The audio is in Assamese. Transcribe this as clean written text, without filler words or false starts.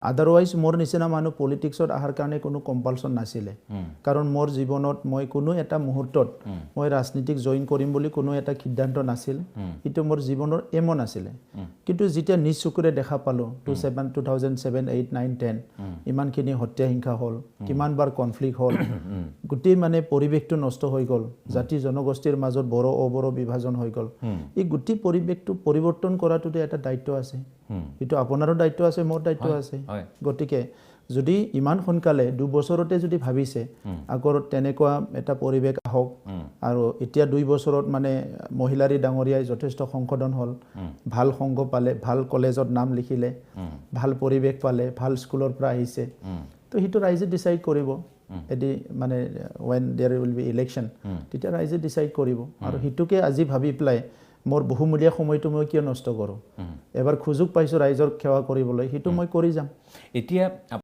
আদাৰৱাইজ মোৰ নিচিনা মানুহ পলিটিক্সত অহাৰ কাৰণে কোনো কম্পালশ্যন নাছিলে কাৰণ মোৰ জীৱনত মই কোনো এটা মুহূৰ্তত মই ৰাজনীতিক জইন কৰিম বুলি কোনো এটা সিদ্ধান্ত নাছিল এইটো মোৰ জীৱনৰ এমো নাছিলে কিন্তু যেতিয়া নিজ চকুৰে দেখা পালোঁ 2007, 8, 9, 10 ইমানখিনি হত্যা হিংসা হ'ল কিমানবাৰ কনফ্লিক্ট হ'ল গোটেই মানে পৰিৱেশটো নষ্ট হৈ গ'ল জাতি জনগোষ্ঠীৰ মাজত বড়ো অবড়ো বিভাজন হৈ গ'ল এই গোটেই পৰিৱেশটো পৰিৱৰ্তন কৰাটোতে এটা দায়িত্ব আছে এইটো আপোনাৰো দায়িত্ব আছে মোৰ দায়িত্ব আছে গতিকে যদি ইমান সোনকালে 2 বছৰতে যদি ভাবিছে আগৰ তেনেকুৱা এটা পৰিৱেশ আহক আৰু এতিয়া 2 বছৰত মানে মহিলাৰী ডাঙৰীয়াই যথেষ্ট সংশোধন হ'ল ভাল সংগ পালে ভাল কলেজত নাম লিখিলে ভাল পৰিৱেশ পালে ভাল স্কুলৰ পৰা আহিছে তো সেইটো ৰাইজে ডিসাইড কৰিব এদি মানে when there will be election তেতিয়া ৰাইজে ডিসাইড কৰিব আৰু হিতুকে আজি ভাবি প্লাই মোৰ বহুমূলীয়া সময়টো মই কিয় নষ্ট কৰোঁ এবাৰ খুজুক পাইছো ৰাইজৰ সেৱা কৰিবলৈ হিতু মই কৰি যাম এতিয়া